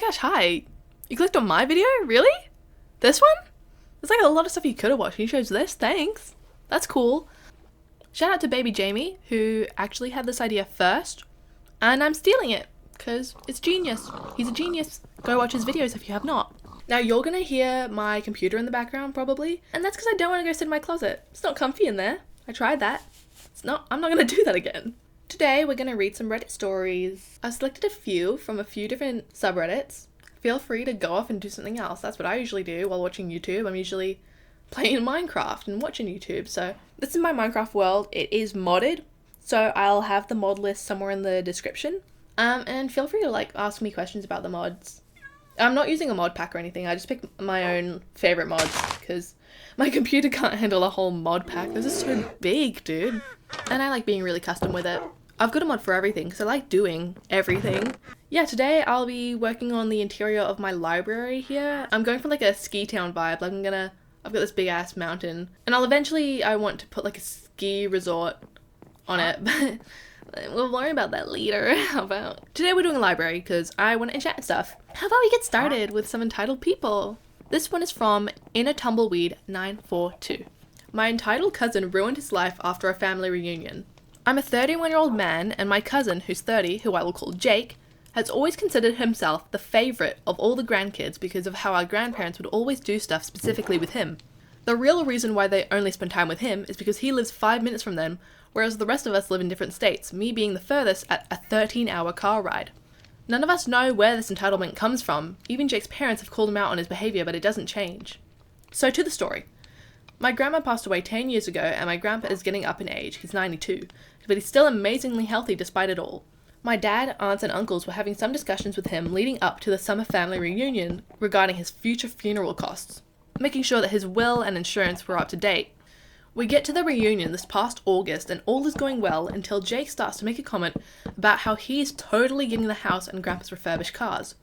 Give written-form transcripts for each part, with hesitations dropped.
gosh, hi. You clicked on my video? Really? This one? There's like a lot of stuff you could have watched. You chose this. Thanks. That's cool. Shout out to baby Jamie, who actually had this idea first. And I'm stealing it, because it's genius. He's a genius. Go watch his videos if you have not. Now you're going to hear my computer in the background probably. And that's because I don't want to go sit in my closet. It's not comfy in there. I tried that. I'm not going to do that again. Today we're going to read some Reddit stories. I've selected a few from a few different subreddits. Feel free to go off and do something else. That's what I usually do while watching YouTube. I'm usually playing Minecraft and watching YouTube. So this is my Minecraft world. It is modded. So I'll have the mod list somewhere in the description. And feel free to ask me questions about the mods. I'm not using a mod pack or anything. I just picked my own favorite mods because my computer can't handle a whole mod pack. This is so big, dude. And I like being really custom with it. I've got a mod for everything because I like doing everything. Yeah, today I'll be working on the interior of my library here. I'm going for a ski town vibe. I've got this big ass mountain and I want to put a ski resort on it. But we'll learn about that later. Today we're doing a library because I want to enchant stuff. How about we get started with some entitled people? This one is from Inner Tumbleweed 942. My entitled cousin ruined his life after a family reunion. I'm a 31-year-old man, and my cousin, who's 30, who I will call Jake, has always considered himself the favourite of all the grandkids because of how our grandparents would always do stuff specifically with him. The real reason why they only spend time with him is because he lives 5 minutes from them, whereas the rest of us live in different states, me being the furthest at a 13-hour car ride. None of us know where this entitlement comes from. Even Jake's parents have called him out on his behaviour, but it doesn't change. So to the story. My grandma passed away 10 years ago, and my grandpa is getting up in age. He's 92, but he's still amazingly healthy despite it all. My dad, aunts, and uncles were having some discussions with him leading up to the summer family reunion regarding his future funeral costs, making sure that his will and insurance were up to date. We get to the reunion this past August, and all is going well until Jake starts to make a comment about how he's totally getting the house and grandpa's refurbished cars.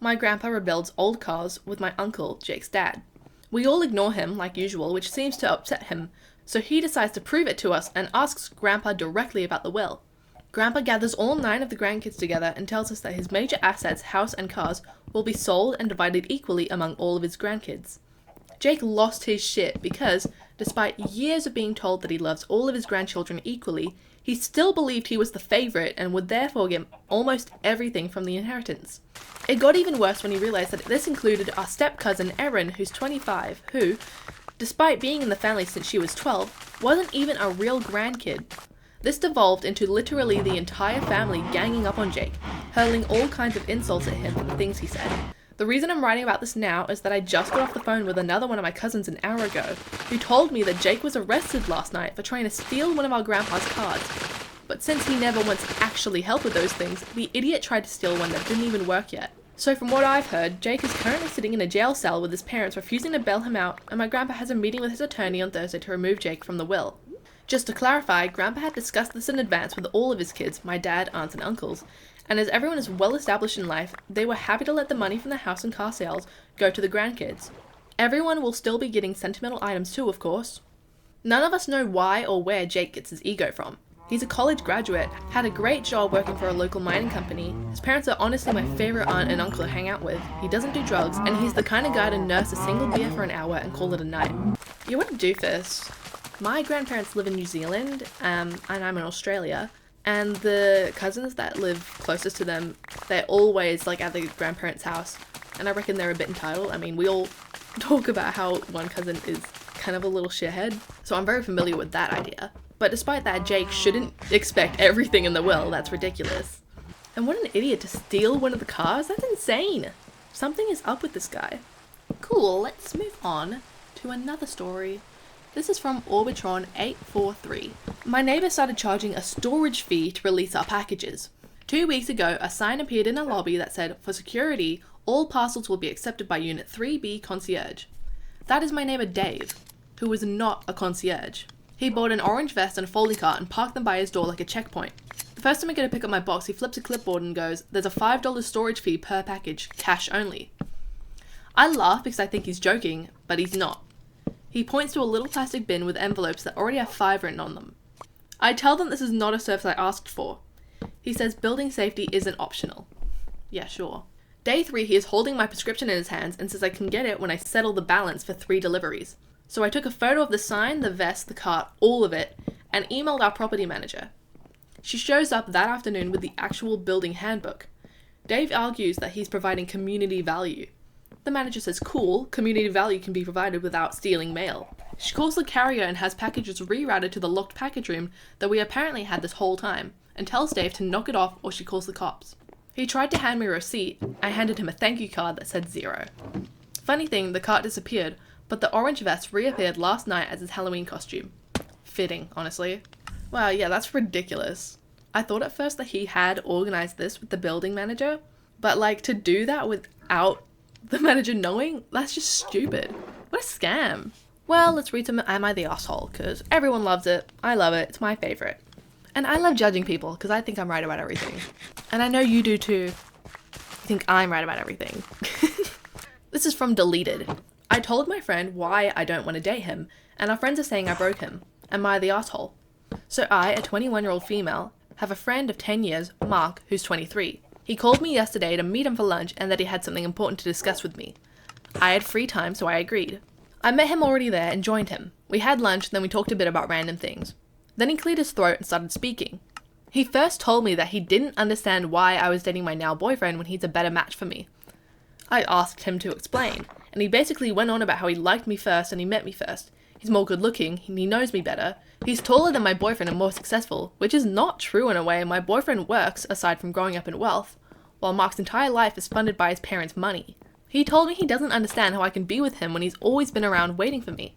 My grandpa rebuilds old cars with my uncle, Jake's dad. We all ignore him, like usual, which seems to upset him, so he decides to prove it to us and asks Grandpa directly about the will. Grandpa gathers all 9 of the grandkids together and tells us that his major assets, house and cars, will be sold and divided equally among all of his grandkids. Jake lost his shit because, despite years of being told that he loves all of his grandchildren equally, he still believed he was the favourite and would therefore get almost everything from the inheritance. It got even worse when he realised that this included our step-cousin Erin, who's 25, who, despite being in the family since she was 12, wasn't even a real grandkid. This devolved into literally the entire family ganging up on Jake, hurling all kinds of insults at him for the things he said. The reason I'm writing about this now is that I just got off the phone with another one of my cousins an hour ago, who told me that Jake was arrested last night for trying to steal one of our grandpa's cars. But since he never once actually helped with those things, the idiot tried to steal one that didn't even work yet. So from what I've heard, Jake is currently sitting in a jail cell with his parents refusing to bail him out, and my grandpa has a meeting with his attorney on Thursday to remove Jake from the will. Just to clarify, Grandpa had discussed this in advance with all of his kids, my dad, aunts and uncles, and as everyone is well established in life, they were happy to let the money from the house and car sales go to the grandkids. Everyone will still be getting sentimental items too, of course. None of us know why or where Jake gets his ego from. He's a college graduate, had a great job working for a local mining company. His parents are honestly my favourite aunt and uncle to hang out with. He doesn't do drugs, and he's the kind of guy to nurse a single beer for an hour and call it a night. You what a doofus. My grandparents live in New Zealand, and I'm in Australia, and the cousins that live closest to them, they're always at the grandparents' house, and I reckon they're a bit entitled. I mean, we all talk about how one cousin is kind of a little shithead, so I'm very familiar with that idea. But despite that, Jake shouldn't expect everything in the will. That's ridiculous. And what an idiot to steal one of the cars. That's insane. Something is up with this guy. Cool, let's move on to another story. This is from Orbitron 843. My neighbour started charging a storage fee to release our packages. 2 weeks ago, a sign appeared in a lobby that said, "For security, all parcels will be accepted by Unit 3B concierge." That is my neighbour Dave, who was not a concierge. He bought an orange vest and a folding cart and parked them by his door like a checkpoint. The first time I go to pick up my box, he flips a clipboard and goes, "There's a $5 storage fee per package, cash only." I laugh because I think he's joking, but he's not. He points to a little plastic bin with envelopes that already have 5 written on them. I tell them this is not a service I asked for. He says building safety isn't optional. Yeah, sure. Day 3, he is holding my prescription in his hands and says I can get it when I settle the balance for 3 deliveries. So I took a photo of the sign, the vest, the cart, all of it, and emailed our property manager. She shows up that afternoon with the actual building handbook. Dave argues that he's providing community value. The manager says, cool, community value can be provided without stealing mail. She calls the carrier and has packages rerouted to the locked package room that we apparently had this whole time, and tells Dave to knock it off or she calls the cops. He tried to hand me a receipt. I handed him a thank you card that said 0. Funny thing, the cart disappeared, but the orange vest reappeared last night as his Halloween costume. Fitting, honestly. Wow, yeah, that's ridiculous. I thought at first that he had organized this with the building manager, but like to do that without the manager knowing, that's just stupid. What a scam. Well, let's read some Am I the Asshole, because everyone loves it. I love it. It's my favorite. And I love judging people because I think I'm right about everything. And I know you do too. You think I'm right about everything. This is from Deleted. I told my friend why I don't want to date him, and our friends are saying I broke him. Am I the asshole? So I, a 21-year-old female, have a friend of 10 years, Mark, who's 23. He called me yesterday to meet him for lunch and that he had something important to discuss with me. I had free time, so I agreed. I met him already there and joined him. We had lunch, then we talked a bit about random things. Then he cleared his throat and started speaking. He first told me that he didn't understand why I was dating my now boyfriend when he's a better match for me. I asked him to explain, and he basically went on about how he liked me first and he met me first. He's more good looking, he knows me better, he's taller than my boyfriend and more successful, which is not true in a way. My boyfriend works, aside from growing up in wealth, while Mark's entire life is funded by his parents' money. He told me he doesn't understand how I can be with him when he's always been around waiting for me.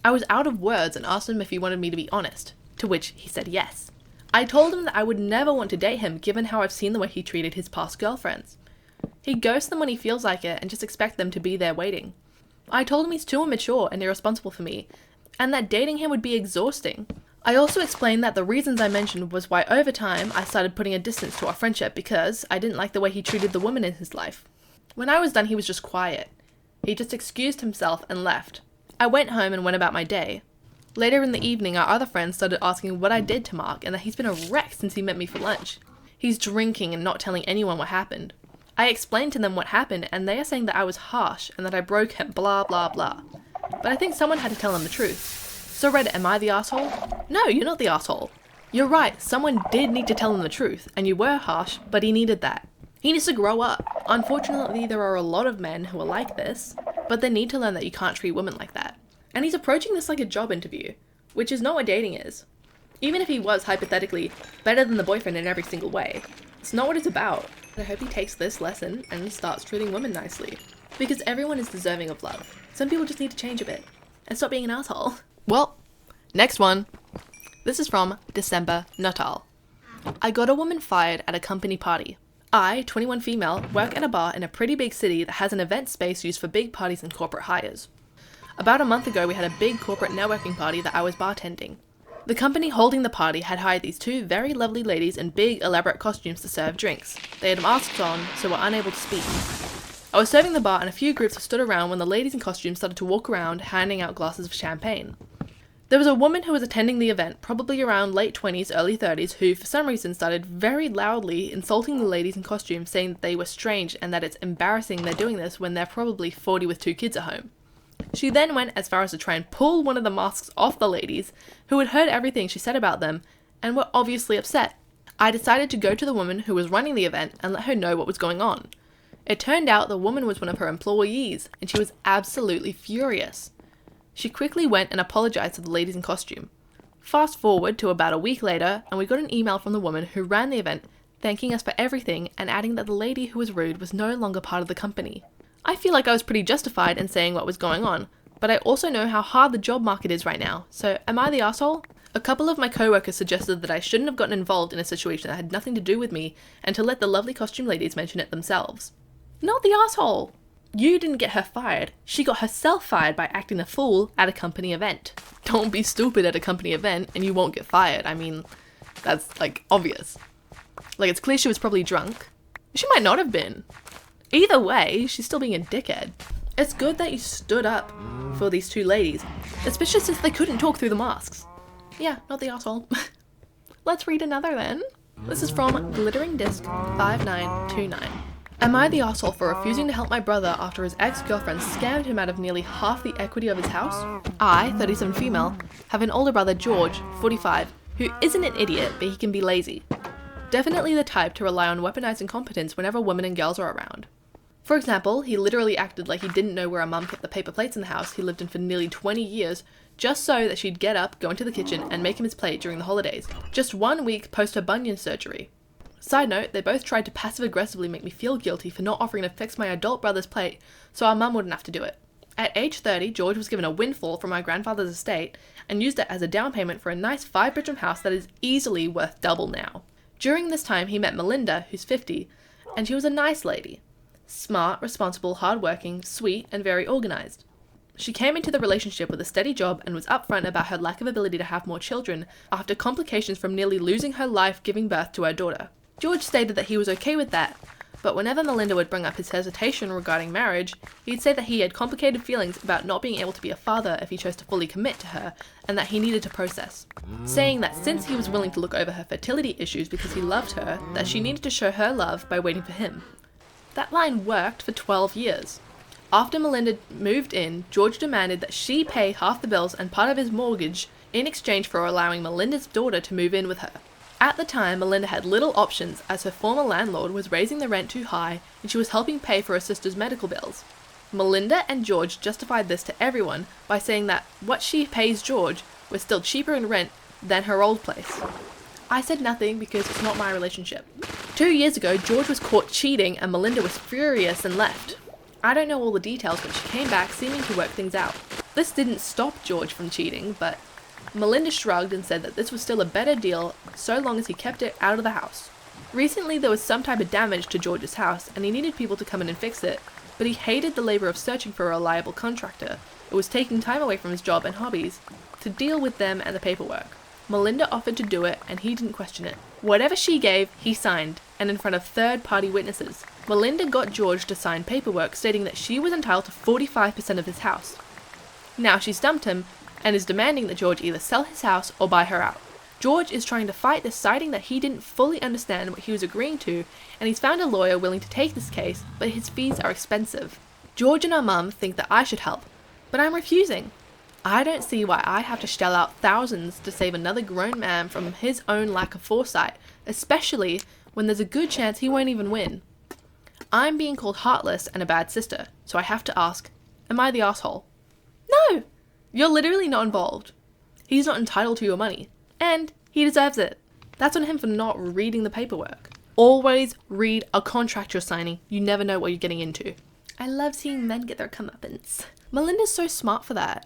I was out of words and asked him if he wanted me to be honest, to which he said yes. I told him that I would never want to date him given how I've seen the way he treated his past girlfriends. He ghosts them when he feels like it and just expects them to be there waiting. I told him he's too immature and irresponsible for me, and that dating him would be exhausting. I also explained that the reasons I mentioned was why over time I started putting a distance to our friendship because I didn't like the way he treated the women in his life. When I was done, he was just quiet. He just excused himself and left. I went home and went about my day. Later in the evening, our other friends started asking what I did to Mark and that he's been a wreck since he met me for lunch. He's drinking and not telling anyone what happened. I explained to them what happened and they are saying that I was harsh and that I broke him, blah blah blah. But I think someone had to tell them the truth. So Reddit, am I the asshole? No, you're not the asshole. You're right, someone did need to tell him the truth, and you were harsh, but he needed that. He needs to grow up. Unfortunately, there are a lot of men who are like this, but they need to learn that you can't treat women like that. And he's approaching this like a job interview, which is not what dating is. Even if he was, hypothetically, better than the boyfriend in every single way, it's not what it's about. I hope he takes this lesson and starts treating women nicely. Because everyone is deserving of love. Some people just need to change a bit and stop being an asshole. Well, next one. This is from December Natal. I got a woman fired at a company party. I, 21 female, work at a bar in a pretty big city that has an event space used for big parties and corporate hires. About a month ago, we had a big corporate networking party that I was bartending. The company holding the party had hired these 2 very lovely ladies in big, elaborate costumes to serve drinks. They had masks on, so were unable to speak. I was serving the bar and a few groups stood around when the ladies in costumes started to walk around, handing out glasses of champagne. There was a woman who was attending the event, probably around late 20s, early 30s, who for some reason started very loudly insulting the ladies in costumes, saying that they were strange and that it's embarrassing they're doing this when they're probably 40 with 2 kids at home. She then went as far as to try and pull one of the masks off the ladies, who had heard everything she said about them, and were obviously upset. I decided to go to the woman who was running the event and let her know what was going on. It turned out the woman was one of her employees, and she was absolutely furious. She quickly went and apologized to the ladies in costume. Fast forward to about a week later, and we got an email from the woman who ran the event, thanking us for everything and adding that the lady who was rude was no longer part of the company. I feel like I was pretty justified in saying what was going on, but I also know how hard the job market is right now, so am I the asshole? A couple of my co-workers suggested that I shouldn't have gotten involved in a situation that had nothing to do with me and to let the lovely costume ladies mention it themselves. Not the asshole! You didn't get her fired, she got herself fired by acting a fool at a company event. Don't be stupid at a company event and you won't get fired. I mean, that's like obvious. Like it's clear she was probably drunk. She might not have been. Either way, she's still being a dickhead. It's good that you stood up for these 2 ladies, especially since they couldn't talk through the masks. Yeah, not the asshole. Let's read another then. This is from Glittering Disc 5929. Am I the asshole for refusing to help my brother after his ex-girlfriend scammed him out of nearly half the equity of his house? I, 37 female, have an older brother, George, 45, who isn't an idiot, but he can be lazy. Definitely the type to rely on weaponized incompetence whenever women and girls are around. For example, he literally acted like he didn't know where our mum kept the paper plates in the house he lived in for nearly 20 years, just so that she'd get up, go into the kitchen, and make him his plate during the holidays, just 1 week post her bunion surgery. Side note, they both tried to passive-aggressively make me feel guilty for not offering to fix my adult brother's plate, so our mum wouldn't have to do it. At age 30, George was given a windfall from my grandfather's estate and used it as a down payment for a nice 5-bedroom house that is easily worth double now. During this time, he met Melinda, who's 50, and she was a nice lady. Smart, responsible, hardworking, sweet, and very organised. She came into the relationship with a steady job and was upfront about her lack of ability to have more children after complications from nearly losing her life giving birth to her daughter. George stated that he was okay with that, but whenever Melinda would bring up his hesitation regarding marriage, he'd say that he had complicated feelings about not being able to be a father if he chose to fully commit to her, and that he needed to process. Saying that since he was willing to look over her fertility issues because he loved her, that she needed to show her love by waiting for him. That line worked for 12 years. After Melinda moved in, George demanded that she pay half the bills and part of his mortgage in exchange for allowing Melinda's daughter to move in with her. At the time, Melinda had little options as her former landlord was raising the rent too high and she was helping pay for her sister's medical bills. Melinda and George justified this to everyone by saying that what she pays George was still cheaper in rent than her old place. I said nothing because it's not my relationship. 2 years ago, George was caught cheating and Melinda was furious and left. I don't know all the details, but she came back seeming to work things out. This didn't stop George from cheating, but Melinda shrugged and said that this was still a better deal so long as he kept it out of the house. Recently there was some type of damage to George's house and he needed people to come in and fix it, but he hated the labor of searching for a reliable contractor. It was taking time away from his job and hobbies to deal with them and the paperwork. Melinda offered to do it and he didn't question it. Whatever she gave, he signed, and in front of third-party witnesses. Melinda got George to sign paperwork stating that she was entitled to 45% of his house. Now she's dumped him and is demanding that George either sell his house or buy her out. George is trying to fight this, citing that he didn't fully understand what he was agreeing to, and he's found a lawyer willing to take this case, but his fees are expensive. George and our mum think that I should help, but I'm refusing. I don't see why I have to shell out thousands to save another grown man from his own lack of foresight, especially when there's a good chance he won't even win. I'm being called heartless and a bad sister, so I have to ask, am I the asshole? No! You're literally not involved. He's not entitled to your money. And he deserves it. That's on him for not reading the paperwork. Always read a contract you're signing. You never know what you're getting into. I love seeing men get their comeuppance. Melinda's so smart for that.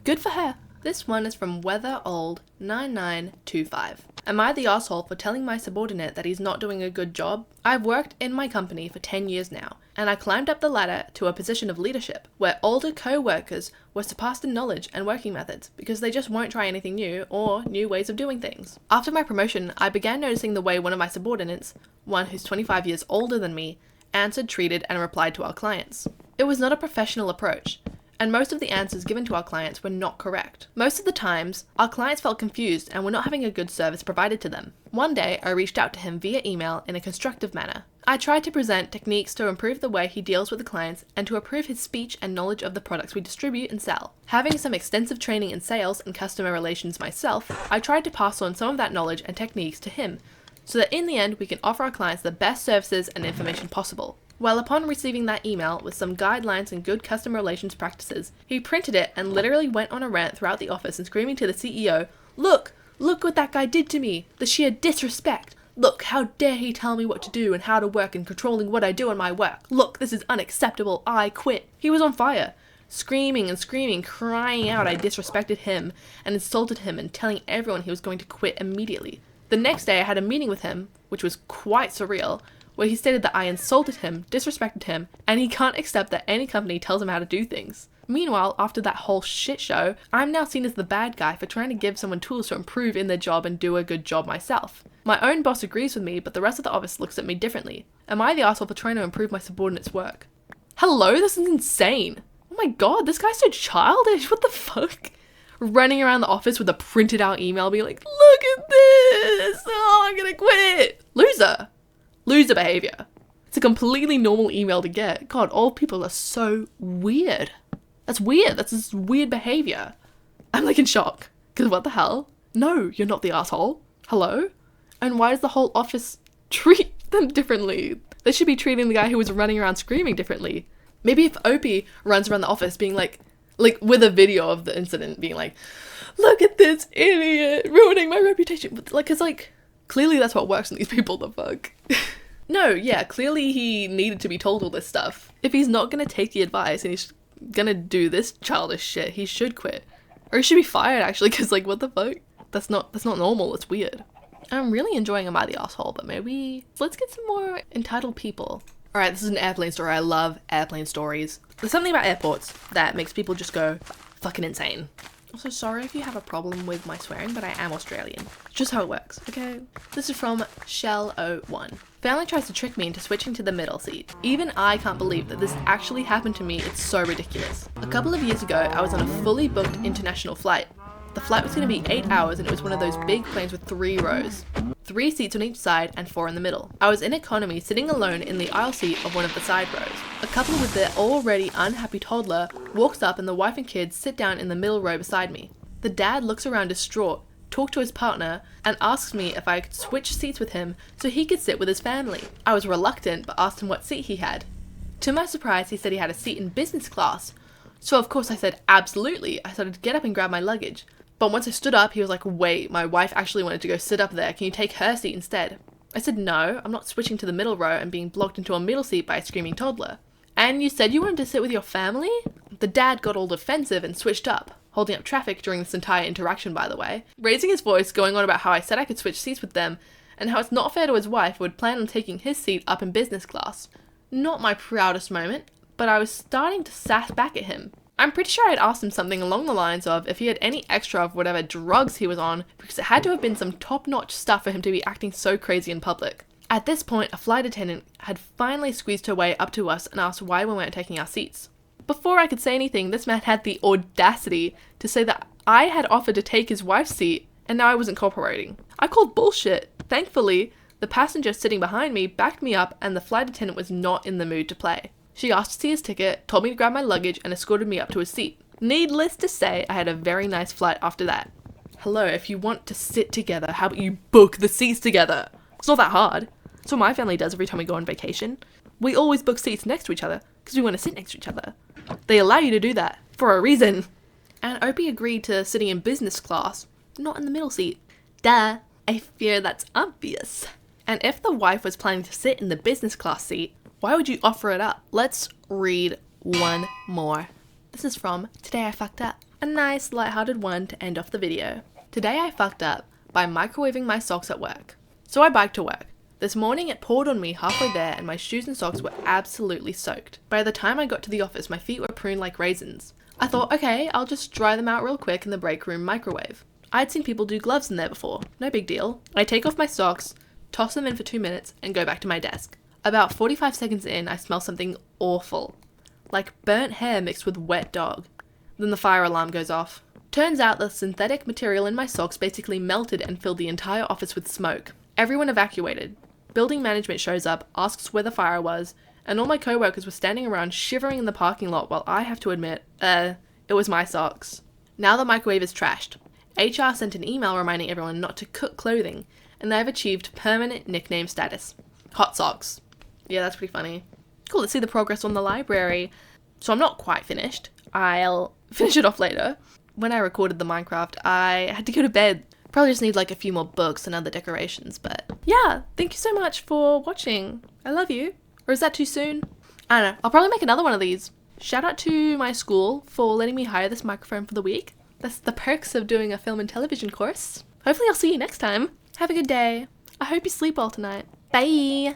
Good for her. This one is from WeatherOld9925. Am I the asshole for telling my subordinate that he's not doing a good job? I've worked in my company for 10 years now, and I climbed up the ladder to a position of leadership, where older co-workers were surpassed in knowledge and working methods, because they just won't try anything new, or new ways of doing things. After my promotion, I began noticing the way one of my subordinates, one who's 25 years older than me, answered, treated, and replied to our clients. It was not a professional approach, and most of the answers given to our clients were not correct. Most of the times, our clients felt confused and were not having a good service provided to them. One day, I reached out to him via email in a constructive manner. I tried to present techniques to improve the way he deals with the clients and to improve his speech and knowledge of the products we distribute and sell. Having some extensive training in sales and customer relations myself, I tried to pass on some of that knowledge and techniques to him, so that in the end we can offer our clients the best services and information possible. Well, upon receiving that email with some guidelines and good customer relations practices, he printed it and literally went on a rant throughout the office and screaming to the CEO, Look what that guy did to me! The sheer disrespect! Look, how dare he tell me what to do and how to work and controlling what I do in my work! Look, this is unacceptable! I quit! He was on fire! Screaming and screaming, crying out I disrespected him and insulted him and telling everyone he was going to quit immediately. The next day I had a meeting with him, which was quite surreal, where he stated that I insulted him, disrespected him, and he can't accept that any company tells him how to do things. Meanwhile, after that whole shit show, I'm now seen as the bad guy for trying to give someone tools to improve in their job and do a good job myself. My own boss agrees with me, but the rest of the office looks at me differently. Am I the asshole for trying to improve my subordinate's work? Hello, this is insane! Oh my god, this guy's so childish, what the fuck? Running around the office with a printed out email being like, look at this! Oh, I'm gonna quit! Loser behavior. It's a completely normal email to get. God, all people are so weird. That's weird. That's just weird behavior. I'm like in shock. Because what the hell? No, you're not the asshole. Hello? And why does the whole office treat them differently? They should be treating the guy who was running around screaming differently. Maybe if Opie runs around the office being like with a video of the incident being like, look at this idiot ruining my reputation. Like, cause like, clearly that's what works on these people, the fuck. No, yeah, clearly he needed to be told all this stuff. If he's not gonna take the advice and he's gonna do this childish shit, he should quit. Or he should be fired actually, cause like, what the fuck? That's not normal, it's weird. I'm really enjoying Am I the Asshole, but maybe let's get some more entitled people. Alright, this is an airplane story. I love airplane stories. There's something about airports that makes people just go fucking insane. Also, sorry if you have a problem with my swearing, but I am Australian. It's just how it works, okay? This is from Shell01. Family tries to trick me into switching to the middle seat. Even I can't believe that this actually happened to me. It's so ridiculous. A couple of years ago, I was on a fully booked international flight. The flight was going to be 8 hours and it was one of those big planes with 3 rows. 3 seats on each side and 4 in the middle. I was in economy sitting alone in the aisle seat of one of the side rows. A couple with their already unhappy toddler walks up and the wife and kids sit down in the middle row beside me. The dad looks around distraught, talks to his partner, and asks me if I could switch seats with him so he could sit with his family. I was reluctant but asked him what seat he had. To my surprise, he said he had a seat in business class. So of course I said absolutely. I started to get up and grab my luggage. But once I stood up, he was like, wait, my wife actually wanted to go sit up there. Can you take her seat instead? I said, no, I'm not switching to the middle row and being blocked into a middle seat by a screaming toddler. And you said you wanted to sit with your family? The dad got all defensive and switched up, holding up traffic during this entire interaction, by the way, raising his voice, going on about how I said I could switch seats with them, and how it's not fair to his wife who would plan on taking his seat up in business class. Not my proudest moment, but I was starting to sass back at him. I'm pretty sure I'd asked him something along the lines of if he had any extra of whatever drugs he was on, because it had to have been some top-notch stuff for him to be acting so crazy in public. At this point, a flight attendant had finally squeezed her way up to us and asked why we weren't taking our seats. Before I could say anything, this man had the audacity to say that I had offered to take his wife's seat and now I wasn't cooperating. I called bullshit. Thankfully, the passenger sitting behind me backed me up and the flight attendant was not in the mood to play. She asked to see his ticket, told me to grab my luggage, and escorted me up to his seat. Needless to say, I had a very nice flight after that. Hello, if you want to sit together, how about you book the seats together? It's not that hard. That's what my family does every time we go on vacation. We always book seats next to each other, because we want to sit next to each other. They allow you to do that, for a reason. And Opie agreed to sitting in business class, not in the middle seat. Duh, I fear that's obvious. And if the wife was planning to sit in the business class seat, why would you offer it up? Let's read one more. This is from Today I Fucked Up. A nice, lighthearted one to end off the video. Today I fucked up by microwaving my socks at work. So I biked to work. This morning it poured on me halfway there and my shoes and socks were absolutely soaked. By the time I got to the office, my feet were pruned like raisins. I thought, okay, I'll just dry them out real quick in the break room microwave. I'd seen people do gloves in there before. No big deal. I take off my socks, toss them in for 2 minutes, and go back to my desk. About 45 seconds in, I smell something awful. Like burnt hair mixed with wet dog. Then the fire alarm goes off. Turns out the synthetic material in my socks basically melted and filled the entire office with smoke. Everyone evacuated. Building management shows up, asks where the fire was, and all my co-workers were standing around shivering in the parking lot while I have to admit, it was my socks. Now the microwave is trashed. HR sent an email reminding everyone not to cook clothing, and they've achieved permanent nickname status. Hot socks. Yeah, that's pretty funny. Cool, let's see the progress on the library. So I'm not quite finished. I'll finish it off later. When I recorded the Minecraft, I had to go to bed. Probably just need like a few more books and other decorations, but yeah, thank you so much for watching. I love you. Or is that too soon? I don't know. I'll probably make another one of these. Shout out to my school for letting me hire this microphone for the week. That's the perks of doing a film and television course. Hopefully I'll see you next time. Have a good day. I hope you sleep well tonight. Bye!